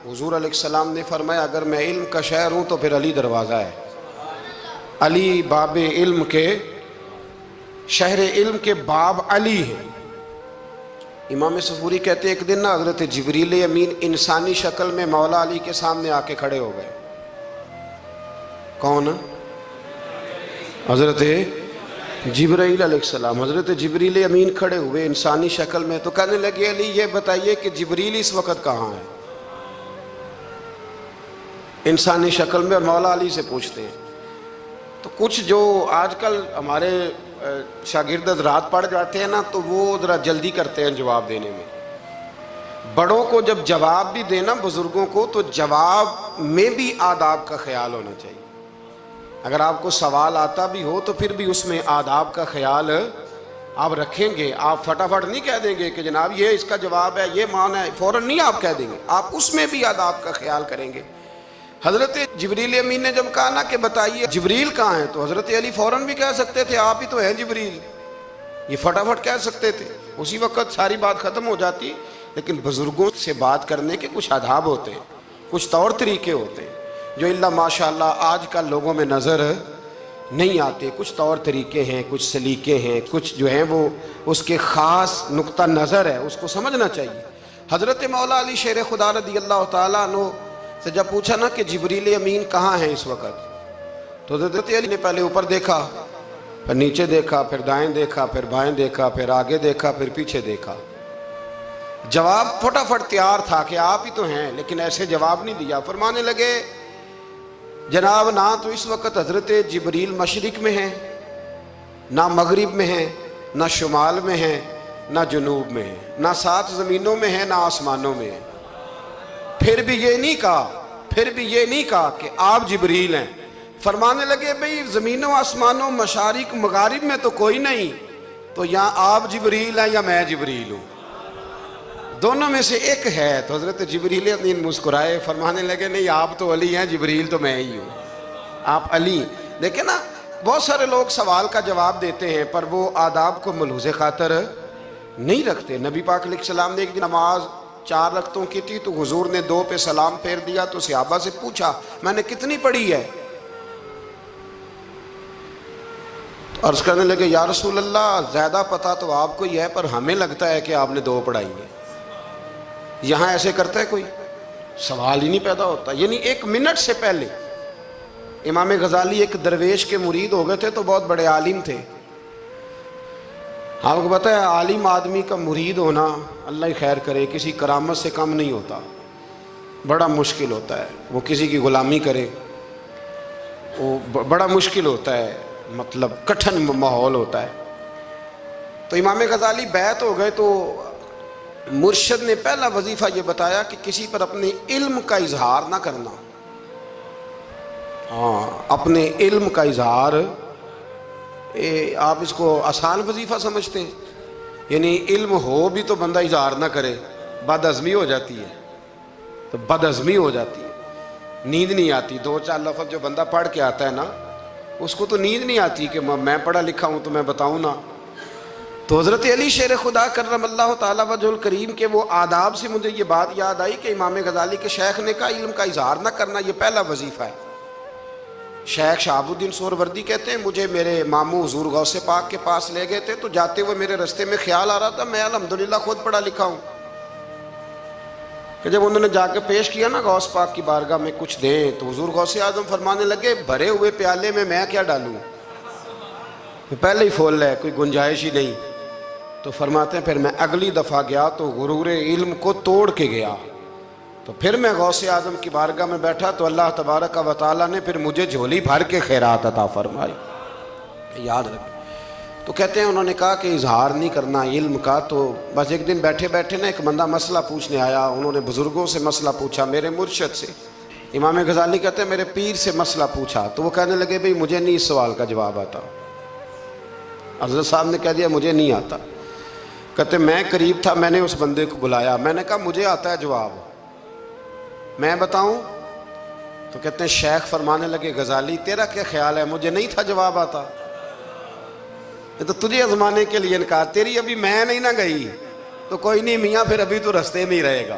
حضور علیہ السلام نے فرمایا اگر میں علم کا شہر ہوں تو پھر علی دروازہ ہے، علی باب علم کے، شہر علم کے باب علی ہے۔ امام صفوری کہتے ہیں ایک دن نا حضرت جبریل امین انسانی شکل میں مولا علی کے سامنے آ کے کھڑے ہو گئے۔ کون؟ حضرت جبرائیل علیہ السلام۔ حضرت جبریل امین کھڑے ہوئے انسانی شکل میں، تو کہنے لگے علی یہ بتائیے کہ جبریل اس وقت کہاں ہے؟ انسانی شکل میں، اور مولا علی سے پوچھتے ہیں۔ تو کچھ جو آج کل ہمارے شاگرد رات پڑھ جاتے ہیں نا تو وہ ذرا جلدی کرتے ہیں جواب دینے میں۔ بڑوں کو جب جواب بھی دینا بزرگوں کو تو جواب میں بھی آداب کا خیال ہونا چاہیے۔ اگر آپ کو سوال آتا بھی ہو تو پھر بھی اس میں آداب کا خیال آپ رکھیں گے۔ آپ فٹافٹ نہیں کہہ دیں گے کہ جناب یہ اس کا جواب ہے، یہ معنی ہے، فوراً نہیں آپ کہہ دیں گے، آپ اس میں بھی آداب کا خیال کریں گے۔ حضرت جبریل امین نے جب کہا نا کہ بتائیے جبریل کہاں ہے، تو حضرت علی فوراً بھی کہہ سکتے تھے آپ ہی تو ہیں جبریل، یہ فٹافٹ کہہ سکتے تھے، اسی وقت ساری بات ختم ہو جاتی۔ لیکن بزرگوں سے بات کرنے کے کچھ آداب ہوتے ہیں، کچھ طور طریقے ہوتے ہیں جو اللہ ماشاءاللہ آج کل لوگوں میں نظر نہیں آتے۔ کچھ طور طریقے ہیں، کچھ سلیقے ہیں، کچھ جو ہیں وہ اس کے خاص نقطہ نظر ہے، اس کو سمجھنا چاہیے۔ حضرت مولا علی شیر خدا رضی اللہ تعالیٰ عنہ سے جب پوچھا نا کہ جبریل امین کہاں ہیں اس وقت، تو حضرت علی نے پہلے اوپر دیکھا، پھر نیچے دیکھا، پھر دائیں دیکھا، پھر بائیں دیکھا، پھر آگے دیکھا، پھر پیچھے دیکھا۔ جواب فٹافٹ تیار تھا کہ آپ ہی تو ہیں، لیکن ایسے جواب نہیں دیا۔ فرمانے لگے جناب نہ تو اس وقت حضرت جبریل مشرق میں ہیں، نہ مغرب میں ہیں، نہ شمال میں ہیں، نہ جنوب میں ہیں، نہ 7 زمینوں میں ہیں، نہ آسمانوں میں ہیں۔ پھر بھی یہ نہیں کہا کہ آپ جبریل ہیں۔ فرمانے لگے بھئی زمینوں آسمانوں مشارق مغارب میں تو کوئی نہیں، تو یا آپ جبریل ہیں یا میں جبریل ہوں، دونوں میں سے ایک ہے۔ تو حضرت جبریل امین مسکرائے، فرمانے لگے نہیں آپ تو علی ہیں، جبریل تو میں ہی ہوں، آپ علی۔ لیکن نا بہت سارے لوگ سوال کا جواب دیتے ہیں پر وہ آداب کو ملحوظ خاطر نہیں رکھتے۔ نبی پاک علیہ السلام نے ایک دن نماز 4 رکعتوں کی تھی تو حضور نے 2 پہ سلام پھیر دیا، تو صحابہ سے پوچھا میں نے کتنی پڑھی ہے؟ تو عرض کرنے لگے یا رسول اللہ زیادہ پتہ تو آپ کو ہی ہے، پر ہمیں لگتا ہے کہ آپ نے 2 پڑھائی ہے۔ یہاں ایسے کرتا ہے کوئی؟ سوال ہی نہیں پیدا ہوتا۔ یعنی 1 منٹ سے پہلے امام غزالی ایک درویش کے مرید ہو گئے تھے تو بہت بڑے عالم تھے۔ آپ کو پتہ ہے عالم آدمی کا مرید ہونا اللہ ہی خیر کرے کسی کرامت سے کم نہیں ہوتا، بڑا مشکل ہوتا ہے۔ وہ کسی کی غلامی کرے وہ بڑا مشکل ہوتا ہے، مطلب کٹھن ماحول ہوتا ہے۔ تو امام غزالی بیعت ہو گئے تو مرشد نے پہلا وظیفہ یہ بتایا کہ کسی پر اپنے علم کا اظہار نہ کرنا۔ اپنے علم کا اظہار، آپ اس کو آسان وظیفہ سمجھتے ہیں؟ یعنی علم ہو بھی تو بندہ اظہار نہ کرے، بد ہضمی ہو جاتی ہے، تو بد ہضمی ہو جاتی ہے، نیند نہیں آتی۔ 2-4 لفظ جو بندہ پڑھ کے آتا ہے نا اس کو تو نیند نہیں آتی کہ میں پڑھا لکھا ہوں تو میں بتاؤں نا۔ تو حضرت علی شیر خدا کرم اللہ تعالیٰ وجہ الکریم کے وہ آداب سے مجھے یہ بات یاد آئی کہ امام غزالی کے شیخ نے کہا علم کا اظہار نہ کرنا یہ پہلا وظیفہ ہے۔ شیخ شہاب الدین سہروردی کہتے ہیں مجھے میرے ماموں حضور غوث پاک کے پاس لے گئے تھے، تو جاتے ہوئے میرے رستے میں خیال آ رہا تھا میں الحمدللہ خود پڑھا لکھا ہوں، کہ جب انہوں نے جا کے پیش کیا نا غوث پاک کی بارگاہ میں کچھ دیں، تو حضور غوث اعظم فرمانے لگے بھرے ہوئے پیالے میں میں کیا ڈالوں، پہلے ہی فول ہے، کوئی گنجائش ہی نہیں۔ تو فرماتے ہیں پھر میں اگلی دفعہ گیا تو غرور علم کو توڑ کے گیا، تو پھر میں غوث اعظم کی بارگاہ میں بیٹھا تو اللہ تبارک و تعالیٰ نے پھر مجھے جھولی بھر کے خیرات عطا فرمائی۔ یاد رکھیں۔ تو کہتے ہیں انہوں نے کہا کہ اظہار نہیں کرنا علم کا۔ تو بس ایک دن بیٹھے بیٹھے نا ایک بندہ مسئلہ پوچھنے آیا، انہوں نے بزرگوں سے مسئلہ پوچھا، میرے مرشد سے۔ امام غزالی کہتے ہیں میرے پیر سے مسئلہ پوچھا، تو وہ کہنے لگے بھئی مجھے نہیں اس سوال کا جواب آتا۔ حضرت صاحب نے کہہ دیا مجھے نہیں آتا۔ کہتے میں قریب تھا، میں نے اس بندے کو بلایا، میں نے کہا مجھے آتا ہے جواب، میں بتاؤں؟ تو کہتے ہیں شیخ فرمانے لگے غزالی تیرا کیا خیال ہے مجھے نہیں تھا جواب آتا؟ یہ تو تجھے آزمانے کے لیے انکار، تیری ابھی میں نہیں نہ گئی تو کوئی نہیں میاں، پھر ابھی تو رستے میں ہی رہے گا۔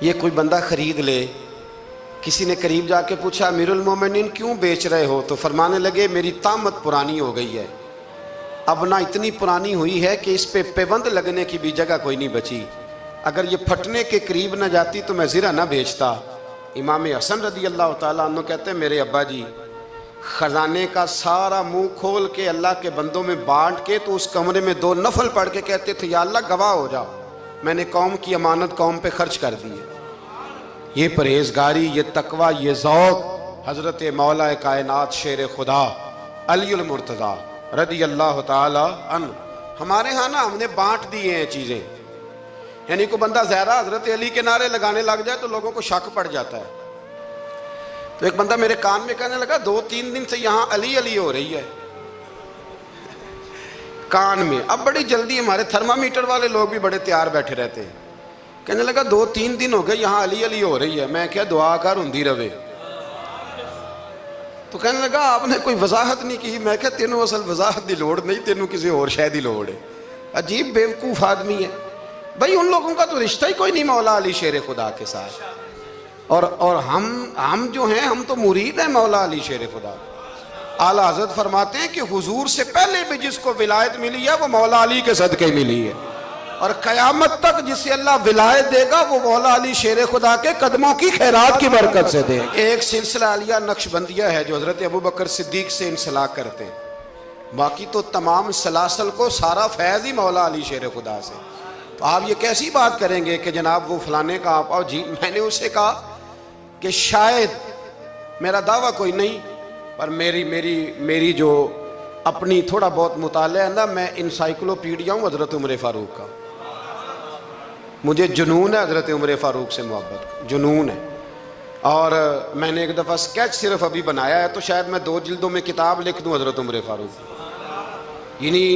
یہ کوئی بندہ خرید لے. کسی نے قریب جا کے پوچھا امیر المومنین کیوں بیچ رہے ہو؟ تو فرمانے لگے میری طامت پرانی ہو گئی ہے، اب نہ اتنی پرانی ہوئی ہے کہ اس پہ پیوند لگنے کی بھی جگہ کوئی نہیں بچی، اگر یہ پھٹنے کے قریب نہ جاتی تو میں زرہ نہ بیچتا. امام حسن رضی اللہ تعالیٰ عنہ کہتے ہیں میرے ابا جی خزانے کا سارا منہ کھول کے اللہ کے بندوں میں بانٹ کے تو اس کمرے میں 2 نفل پڑھ کے کہتے تھے یا اللہ گواہ ہو جاؤ میں نے قوم کی امانت قوم پہ خرچ کر دی ہے. یہ پرہیزگاری، یہ تقوی، یہ ذوق حضرت مولا کائنات شیر خدا علی المرتضیٰ رضی اللہ تعالی عنہ. ہمارے ہاں نا ہم نے بانٹ دیے ہیں چیزیں، یعنی کوئی بندہ زہرا حضرت علی کے نعرے لگانے لگ جائے تو لوگوں کو شک پڑ جاتا ہے. تو ایک بندہ میرے کان میں کہنے لگا 2-3 دن سے یہاں علی علی ہو رہی ہے کان میں. اب بڑی جلدی ہمارے تھرمامیٹر والے لوگ بھی بڑے تیار بیٹھے رہتے ہیں. کہنے لگا 2-3 دن ہو گئے یہاں علی علی ہو رہی ہے. میں کیا دعا کر ہندی روے. تو کہنے لگا آپ نے کوئی وضاحت نہیں کی. میں کہا تینوں اصل وضاحت دی لوڑ نہیں، تینوں کسی اور شے دی لوڑ ہے. عجیب بیوقوف آدمی ہے بھائی. ان لوگوں کا تو رشتہ ہی کوئی نہیں مولا علی شیر خدا کے ساتھ. اور ہم جو ہیں ہم تو مرید ہیں مولا علی شیر خدا. اعلیٰ حضرت فرماتے ہیں کہ حضور سے پہلے بھی جس کو ولایت ملی ہے وہ مولا علی کے صدقے ملی ہے، اور قیامت تک جسے اللہ ولایت دے گا وہ مولا علی شیر خدا کے قدموں کی خیرات کی برکت سے دے. ایک سلسلہ علیہ نقشبندیہ ہے جو حضرت ابوبکر صدیق سے انسلاک کرتے ہیں، باقی تو تمام سلاسل کو سارا فیض ہی مولا علی شیر خدا سے. تو آپ یہ کیسی بات کریں گے کہ جناب وہ فلانے کا آپ. اور جی میں نے اسے کہا کہ شاید میرا دعویٰ کوئی نہیں پر میری جو اپنی تھوڑا بہت مطالعہ ہے نا، میں انسائکلوپیڈیا ہوں حضرت عمر فاروق کا. مجھے جنون ہے حضرت عمر فاروق سے محبت، جنون ہے. اور میں نے ایک دفعہ سکیچ صرف ابھی بنایا ہے تو شاید میں 2 جلدوں میں کتاب لکھ دوں حضرت عمر فاروق. یعنی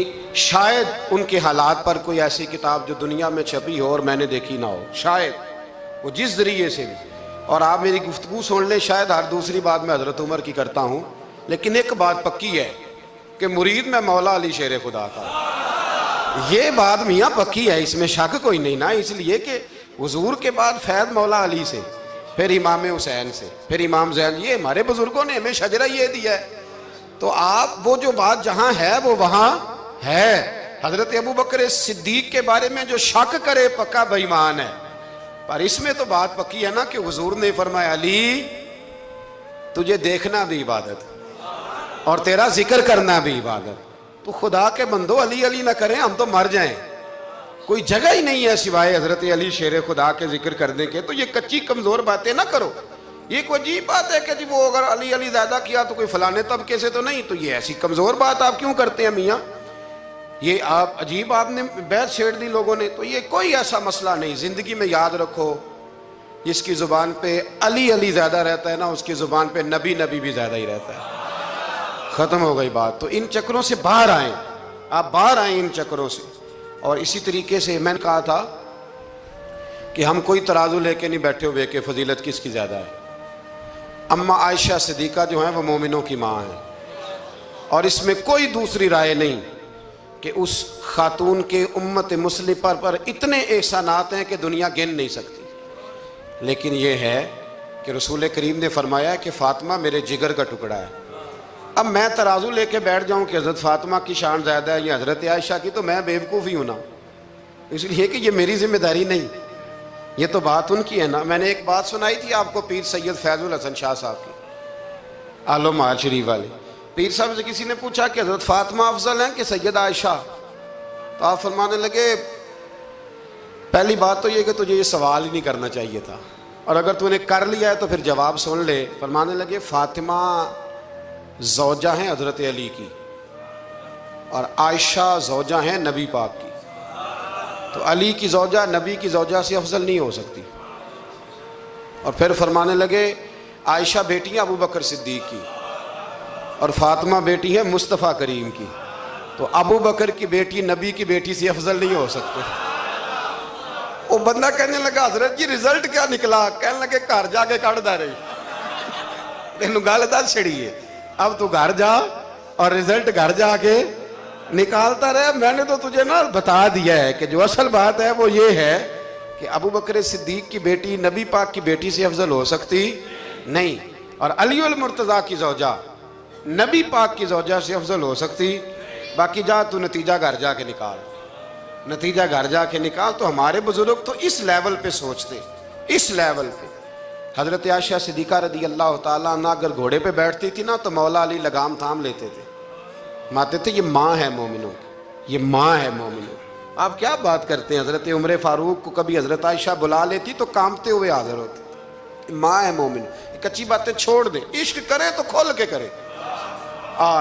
شاید ان کے حالات پر کوئی ایسی کتاب جو دنیا میں چھپی ہو اور میں نے دیکھی نہ ہو، شاید وہ جس ذریعے سے بھی. اور آپ میری گفتگو سن لیں، شاید ہر دوسری بات میں حضرت عمر کی کرتا ہوں، لیکن ایک بات پکی ہے کہ مرید میں مولا علی شیر خدا کا. یہ بات میاں پکی ہے، اس میں شک کوئی نہیں نا. اس لیے کہ حضور کے بعد فیض مولا علی سے، پھر امام حسین سے، پھر امام زین. یہ ہمارے بزرگوں نے ہمیں شجرہ یہ دیا ہے. تو آپ وہ جو بات جہاں ہے وہ وہاں ہے. حضرت ابوبکر صدیق کے بارے میں جو شک کرے پکا بے ایمان ہے. پر اس میں تو بات پکی ہے نا کہ حضور نے فرمایا علی تجھے دیکھنا بھی عبادت اور تیرا ذکر کرنا بھی عبادت. تو خدا کے بندو علی علی نہ کریں، ہم تو مر جائیں. کوئی جگہ ہی نہیں ہے سوائے حضرت علی شیر خدا کے ذکر کرنے کے. تو یہ کچی کمزور باتیں نہ کرو. یہ کوئی عجیب بات ہے کہ جی وہ اگر علی علی زیادہ کیا تو کوئی فلانے طبقے سے تو نہیں. تو یہ ایسی کمزور بات آپ کیوں کرتے ہیں میاں؟ یہ آپ عجیب آپ نے بیعت چھیڑ دی لوگوں نے. تو یہ کوئی ایسا مسئلہ نہیں. زندگی میں یاد رکھو جس کی زبان پہ علی علی زیادہ رہتا ہے نا، اس کی زبان پہ نبی نبی بھی زیادہ ہی رہتا ہے. ختم ہو گئی بات. تو ان چکروں سے باہر آئیں، آپ باہر آئیں ان چکروں سے. اور اسی طریقے سے میں نے کہا تھا کہ ہم کوئی ترازو لے کے نہیں بیٹھے ہوئے کہ فضیلت کس کی زیادہ ہے. اما عائشہ صدیقہ جو ہیں وہ مومنوں کی ماں ہیں، اور اس میں کوئی دوسری رائے نہیں کہ اس خاتون کے امت مسلمہ پر اتنے احسانات ہیں کہ دنیا گن نہیں سکتی. لیکن یہ ہے کہ رسول کریم نے فرمایا کہ فاطمہ میرے جگر کا ٹکڑا ہے. اب میں ترازو لے کے بیٹھ جاؤں کہ حضرت فاطمہ کی شان زیادہ ہے یا حضرت عائشہ کی، تو میں بیوقوف ہی ہوں نا. اس لیے کہ یہ میری ذمہ داری نہیں، یہ تو بات ان کی ہے نا. میں نے ایک بات سنائی تھی آپ کو پیر سید فیض الحسن شاہ صاحب کی، آل محل شریف والے. پیر صاحب سے کسی نے پوچھا کہ حضرت فاطمہ افضل ہیں کہ سید عائشہ؟ تو آپ فرمانے لگے پہلی بات تو یہ کہ تجھے یہ سوال ہی نہیں کرنا چاہیے تھا، اور اگر تو نے کر لیا ہے تو پھر جواب سن لے. فرمانے لگے فاطمہ زوجہ ہیں حضرت علی کی، اور عائشہ زوجہ ہیں نبی پاک کی. تو علی کی زوجہ نبی کی زوجہ سے افضل نہیں ہو سکتی. اور پھر فرمانے لگے عائشہ بیٹی ہیں ابو بکر صدیق کی، اور فاطمہ بیٹی ہے مصطفیٰ کریم کی. تو ابو بکر کی بیٹی نبی کی بیٹی سے افضل نہیں ہو سکتے. وہ بندہ کہنے لگا حضرت جی رزلٹ کیا نکلا؟ کہنے لگے گھر جا کے کٹ دا رہی تینوں گل دس چھڑی ہے. اب تو گھر جا اور رزلٹ گھر جا کے نکالتا رہے. میں نے تو تجھے نا بتا دیا ہے کہ جو اصل بات ہے وہ یہ ہے کہ ابو بکر صدیق کی بیٹی نبی پاک کی بیٹی سے افضل ہو سکتی نہیں، اور علی المرتضیٰ کی زوجہ نبی پاک کی زوجہ سے افضل ہو سکتی؟ باقی جا تو نتیجہ گھر جا کے نکال، نتیجہ گھر جا کے نکال۔ تو ہمارے بزرگ تو اس لیول پہ سوچتے، اس لیول پہ۔ حضرت عائشہ صدیقہ رضی اللہ تعالیٰ عنہ اگر گھوڑے پہ بیٹھتی تھی نا تو مولا علی لگام تھام لیتے تھے، ماتے تھے یہ ماں ہے مومنوں کی، یہ ماں ہے مومنوں۔ آپ کیا بات کرتے ہیں، حضرت عمر فاروق کو کبھی حضرت عائشہ بلا لیتی تو کانپتے ہوئے حاضر ہوتے، ماں ہے مومن۔ کچی باتیں چھوڑ دیں، عشق کرے تو کھول کے کرے،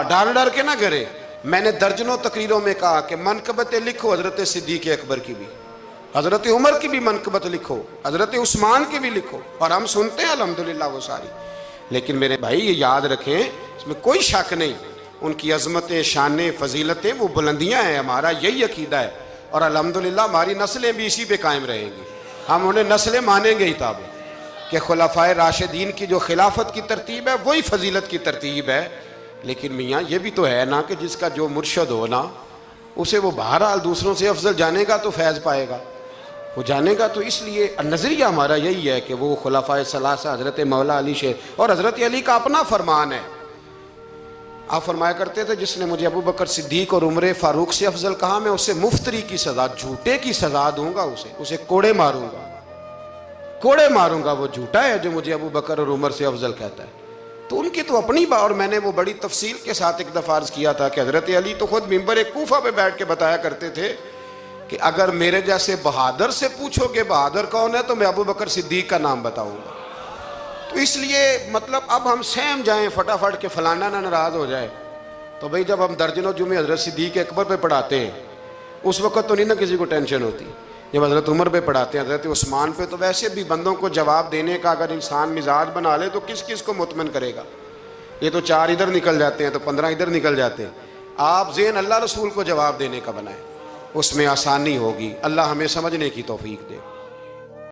ڈر ڈر کے نہ کرے۔ میں نے درجنوں تقریروں میں کہا کہ منقبتیں لکھو حضرت صدیق اکبر کی بھی، حضرت عمر کی بھی منقبت لکھو، حضرت عثمان کی بھی لکھو، اور ہم سنتے ہیں الحمدللہ وہ ساری۔ لیکن میرے بھائی یہ یاد رکھیں، اس میں کوئی شک نہیں، ان کی عظمتیں، شانیں، فضیلتیں وہ بلندیاں ہیں، ہمارا یہی عقیدہ ہے، اور الحمدللہ ہماری نسلیں بھی اسی پہ قائم رہیں گی۔ ہم انہیں نسلیں مانیں گے ہی تاب کہ خلفائے راشدین کی جو خلافت کی ترتیب ہے وہی فضیلت کی ترتیب ہے۔ لیکن میاں یہ بھی تو ہے نا کہ جس کا جو مرشد ہو نا، اسے وہ بہرحال دوسروں سے افضل جانے گا تو فیض پائے گا، وہ جانے گا۔ تو اس لیے نظریہ ہمارا یہی ہے کہ وہ خلفائے ثلاثہ، حضرت مولا علی سے، اور حضرت علی کا اپنا فرمان ہے۔ آپ فرمایا کرتے تھے جس نے مجھے ابو بکر صدیق اور عمر فاروق سے افضل کہا میں اسے مفتری کی سزا، جھوٹے کی سزا دوں گا، اسے کوڑے ماروں گا، کوڑے ماروں گا۔ وہ جھوٹا ہے جو مجھے ابو بکر اور عمر سے افضل کہتا ہے۔ تو ان کی تو اپنی بات، اور میں نے وہ بڑی تفصیل کے ساتھ ایک دفعہ عرض کیا تھا کہ حضرت علی تو خود ممبر کوفہ پہ بیٹھ کے بتایا کرتے تھے کہ اگر میرے جیسے بہادر سے پوچھو کہ بہادر کون ہے تو میں ابو بکر صدیق کا نام بتاؤں گا۔ تو اس لیے مطلب اب ہم سہم جائیں فٹافٹ کہ فلانا نہ ناراض ہو جائے، تو بھئی جب ہم درجنوں جمعے حضرت صدیق اکبر پہ پڑھاتے ہیں اس وقت تو نہیں نا کسی کو ٹینشن ہوتی، جب حضرت عمر پہ پڑھاتے ہیں، حضرت عثمان پہ، تو ویسے بھی بندوں کو جواب دینے کا اگر انسان مزاج بنا لے تو کس کس کو مطمئن کرے گا؟ یہ تو 4 ادھر نکل جاتے ہیں تو 15 ادھر نکل جاتے ہیں۔ آپ ذہن اللہ رسول کو جواب دینے کا بنائیں، اس میں آسانی ہوگی۔ اللہ ہمیں سمجھنے کی توفیق دے۔